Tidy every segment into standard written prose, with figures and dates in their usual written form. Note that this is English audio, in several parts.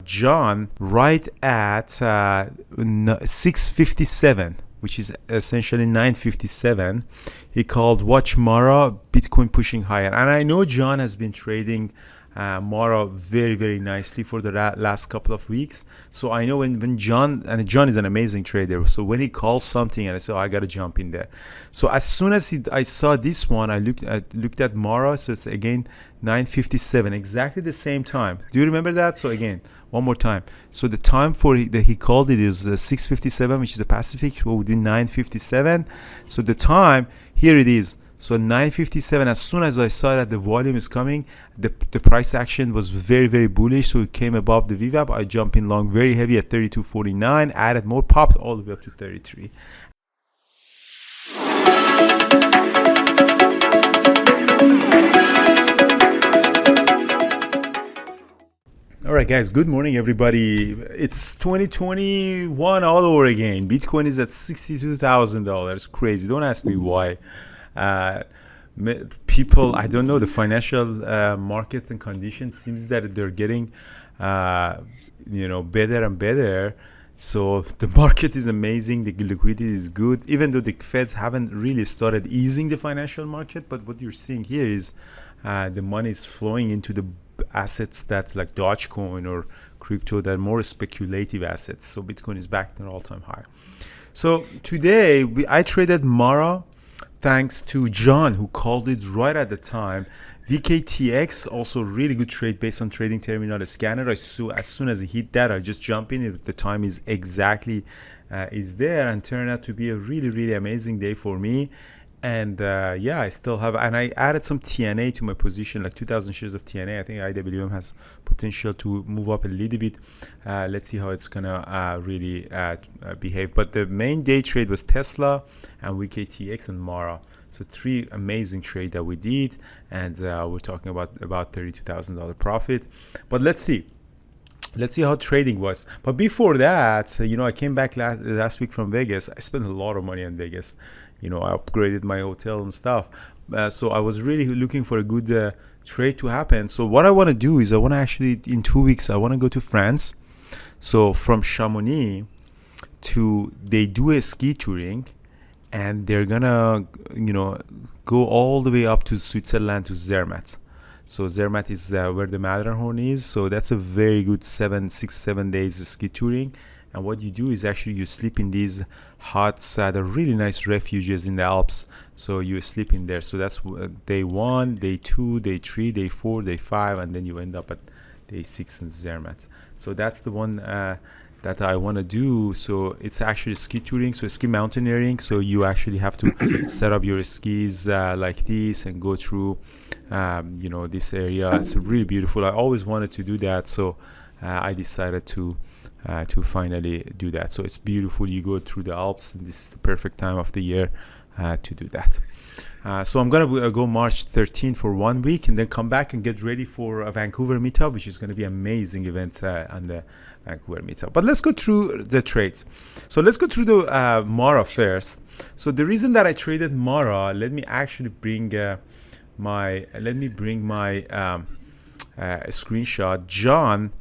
John right at 657, which is essentially 957. He called watch Mara, Bitcoin pushing higher. And I know John has been trading Mara very, very nicely for the last couple of weeks. So I know when John, and John is an amazing trader, so when he calls something and I say, oh, I got to jump in there. So as soon as I saw this one, I looked at Mara. So it's again 957, exactly the same time. Do you remember that? So again, one more time. So the time that he called it is 657, which is the Pacific, within 957. So the time, here it is. So 957, as soon as I saw that the volume is coming, the price action was very, very bullish. So it came above the VWAP. I jumped in long very heavy at 32.49, added more, popped all the way up to 33. All right, guys, good morning, everybody. It's 2021 all over again. Bitcoin is at $62,000. Crazy. Don't ask me why. People, I don't know, the financial market and conditions seems that they're getting, better and better. So the market is amazing. The liquidity is good, even though the Feds haven't really started easing the financial market. But what you're seeing here is the money is flowing into the assets that's like Dogecoin or crypto that are more speculative assets. So Bitcoin is back to an all-time high. So today I traded Mara thanks to John, who called it right at the time. VKTX, also really good trade based on trading terminal scanner. As soon as it hit that, I just jump in. The time is exactly is there, and turned out to be a really, really amazing day for me. And I still have, and I added some TNA to my position, like 2,000 shares of TNA. I think IWM has potential to move up a little bit. Let's see how it's gonna really behave. But the main day trade was Tesla and VKTX and Mara. So three amazing trade that we did, and we're talking about $32,000 profit. But let's see how trading was. But before that, I came back last week from Vegas. I spent a lot of money in Vegas. I upgraded my hotel and stuff. So I was really looking for a good trade to happen. So what I want to do is I want to actually, in 2 weeks, I want to go to France. So from Chamonix they do a ski touring, and they're gonna, go all the way up to Switzerland to Zermatt. So Zermatt is where the Matterhorn is. So that's a very good 7 days ski touring. And what you do is actually you sleep in these huts that are really nice refuges in the Alps. So you sleep in there. So that's day 1, day 2, day 3, day 4, day 5, and then you end up at day 6 in Zermatt. So that's the one that I want to do. So it's actually ski touring, so ski mountaineering. So you actually have to set up your skis like this and go through, this area. It's really beautiful. I always wanted to do that, so I decided to finally do that. So it's beautiful. You go through the Alps, and this is the perfect time of the year to do that. So I'm gonna go March 13th for 1 week, and then come back and get ready for a Vancouver meetup, which is going to be an amazing event on the Vancouver meetup. But let's go through the trades. So let's go through the Mara first. So the reason that I traded Mara, let me actually bring my screenshot. John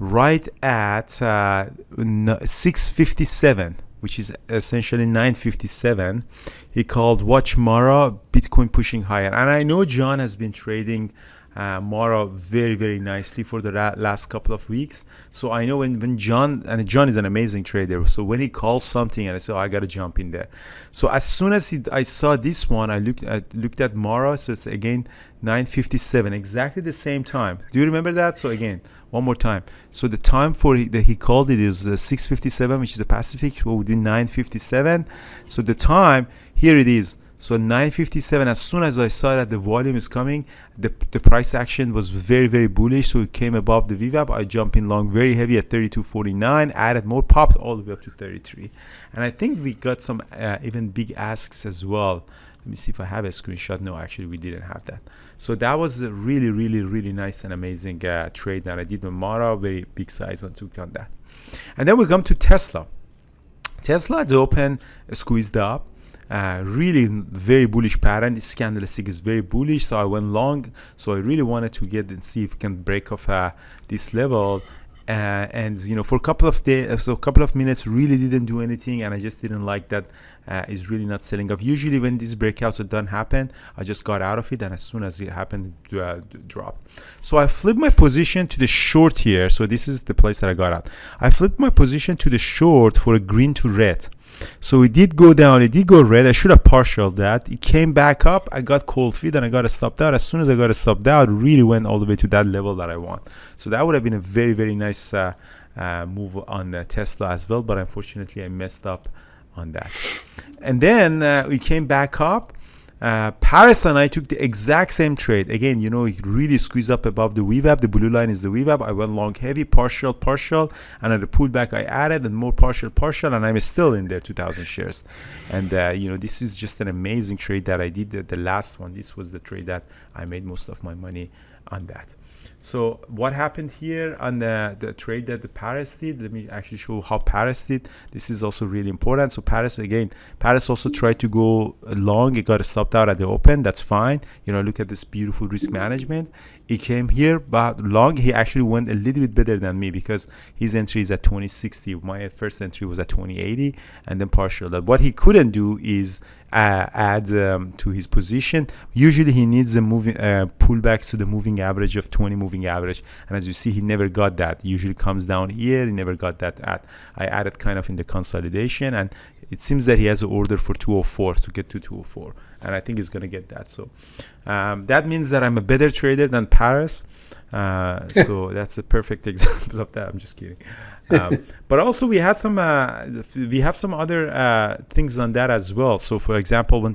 right at 657, which is essentially 957. He called watch Mara, Bitcoin pushing higher. And I know John has been trading Mara very, very nicely for the last couple of weeks. So I know when John, and John is an amazing trader, so when he calls something and I say, oh, I got to jump in there. So as soon as I saw this one, I looked at Mara. So it's again 957, exactly the same time. Do you remember that? So again, one more time. So the time that he called it is 657, which is the Pacific, within 957. So the time, here it is. So 957, as soon as I saw that the volume is coming, the price action was very, very bullish. So it came above the VWAP. I jumped in long very heavy at 32.49, added more, popped all the way up to 33. And I think we got some even big asks as well. Let me see if I have a screenshot. No, actually we didn't have that. So that was a really, really, really nice and amazing trade that I did with Mara. Very big size and took on that. And then we come to Tesla. Tesla, the open squeezed up. Really very bullish pattern. This candlestick is very bullish, so I went long. So I really wanted to get and see if we can break off this level. And for a couple of days, so a couple of minutes, really didn't do anything, and I just didn't like that. Is really not selling off. Usually when these breakouts don't happen, I just got out of it, and as soon as it happened, it dropped. So I flipped my position to the short here. So this is the place that I got out. I flipped my position to the short for a green to red. So it did go down, it did go red. I should have partialed that. It came back up. I got cold feet and I got a stopped out. As soon as I got a stopped out, it really went all the way to that level that I want. So that would have been a very, very nice move on Tesla as well. But unfortunately, I messed up on that. And then we came back up. Paris and I took the exact same trade. Again, it really squeezed up above the VWAP. The blue line is the VWAP. I went long heavy, partial, and at the pullback I added and more partial, and I'm still in there 2,000 shares. And this is just an amazing trade that I did. The last one, this was the trade that I made most of my money on that. So what happened here on the trade that the Paris did? Let me actually show how Paris did. This is also really important. So Paris also tried to go long. It got stopped out at the open. That's fine. Look at this beautiful risk management. He came here, but long. He actually went a little bit better than me because his entry is at 2060. My first entry was at 2080, and then partial. That what he couldn't do is add to his position. Usually he needs a moving pullbacks to the moving average of 20 moving average, and as you see, he never got that. He usually comes down here. He never got that. I added kind of in the consolidation, and it seems that he has an order for 204 to get to 204, and I think he's going to get that. So that means that I'm a better trader than Paris. So that's a perfect example of that. I'm just kidding. But also we have some other things on that as well. So for example, when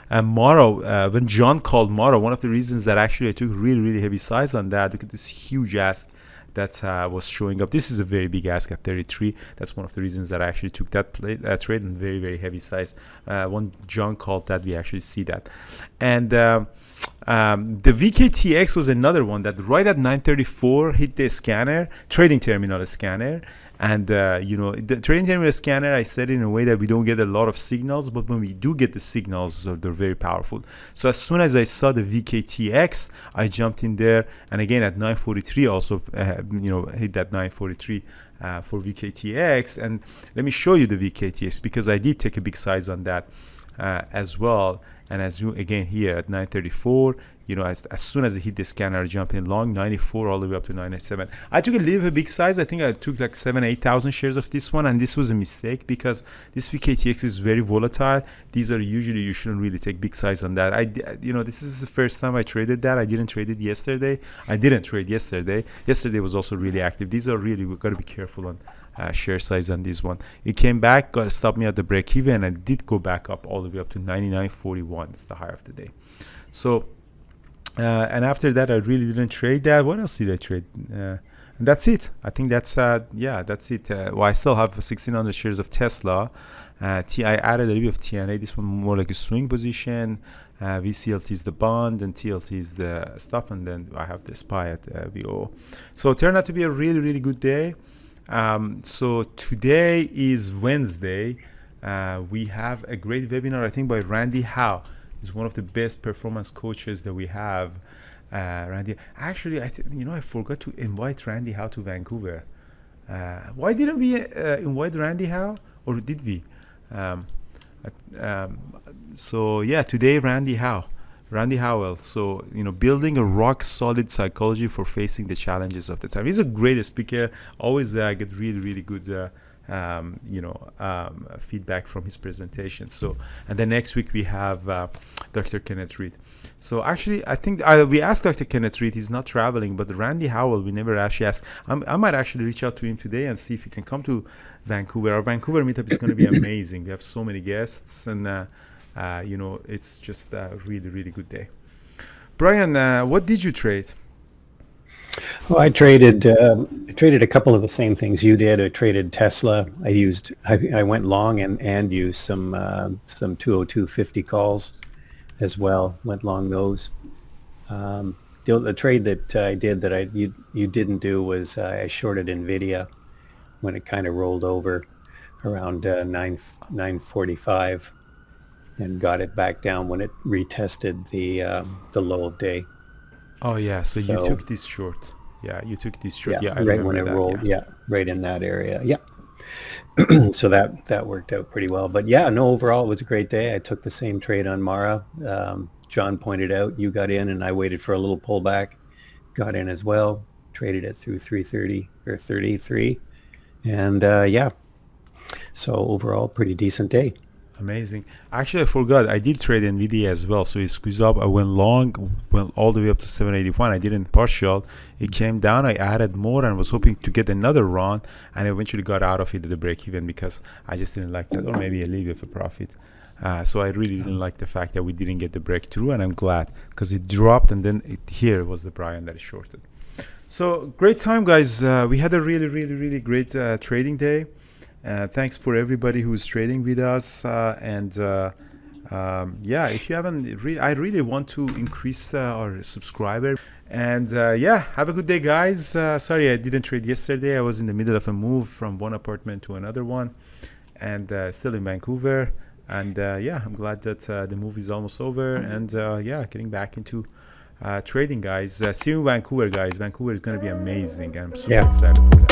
when John called Morrow, one of the reasons that actually I took really, really heavy size on that, look at this huge ask that was showing up. This is a very big ask at 33. That's one of the reasons that I actually took that trade in very, very heavy size. When John called that, we actually see that. And the VKTX was another one that right at 934 hit the scanner, trading terminal scanner. And the trading terminal scanner, I said it in a way that we don't get a lot of signals, but when we do get the signals, they're very powerful. So as soon as I saw the VKTX, I jumped in there, and again at 943 also hit that 943 for VKTX. And let me show you the VKTX because I did take a big size on that as well. And as you again here at 934, as soon as it hit the scanner, I jumped in long 94 all the way up to 97. I took a little bit big size. I think I took like 8,000 shares of this one, and this was a mistake because this VKTX is very volatile. These are usually, you shouldn't really take big size on that. This is the first time I traded that. I didn't trade it yesterday. I didn't trade yesterday. Yesterday was also really active. These are really, we've got to be careful on share size on this one. It came back, got to stop me at the break even, and I did go back up all the way up to 99.41. It's the high of the day. So and after that I really didn't trade that. What else did I trade? And that's it. I think that's that's it. I still have 1,600 shares of Tesla. I added a little bit of TNA. This one more like a swing position. VCLT is the bond and TLT is the stuff, and then I have the SPY at VO. So it turned out to be a really, really good day. So today is Wednesday. We have a great webinar, I think, by Randy Howe. He's one of the best performance coaches that we have. Randy, actually, I forgot to invite Randy Howe to Vancouver. Why didn't we invite Randy Howe, or did we? So yeah, today Randy Howell. So building a rock solid psychology for facing the challenges of the time. He's a great speaker. Always get really, really good feedback from his presentation. So, and then next week we have Dr. Kenneth Reed. So actually, I think we asked Dr. Kenneth Reed. He's not traveling, but Randy Howell, we never actually asked. I might actually reach out to him today and see if he can come to Vancouver. Our Vancouver meetup is going to be amazing. We have so many guests, and it's just a really, really good day. Brian, what did you trade? Well, I traded a couple of the same things you did. I traded Tesla. I went long and used some 202.50 calls as well. Went long those. The trade that I did that you didn't do was I shorted Nvidia when it kind of rolled over around 9:45 and got it back down when it retested the low of day. Oh yeah, so you took this short. Yeah, you took this short. Yeah, Yeah, I right when remember it that. rolled. Yeah. Yeah, right in that area. Yeah. So that worked out pretty well. But yeah, no, overall it was a great day. I took the same trade on Mara. John pointed out you got in, and I waited for a little pullback, got in as well, traded it through 330 or 33, and yeah. So overall, pretty decent day. Amazing. Actually, I forgot. I did trade NVIDIA as well. So it squeezed up. I went long, went all the way up to 781. I didn't partial. It came down. I added more and was hoping to get another run. And I eventually got out of it at the break even because I just didn't like that. Or maybe a little bit of a profit. So I really didn't like the fact that we didn't get the breakthrough. And I'm glad because it dropped. And then here was the Brian that is shorted. So great time, guys. We had a really, really, really great trading day. Thanks for everybody who's trading with us. Yeah, if you haven't, I really want to increase our subscriber. And yeah, have a good day, guys. Sorry, I didn't trade yesterday. I was in the middle of a move from one apartment to another one, and still in Vancouver. And yeah, I'm glad that the move is almost over. And yeah, getting back into trading, guys. See you in Vancouver, guys. Vancouver is going to be amazing. I'm super excited for it.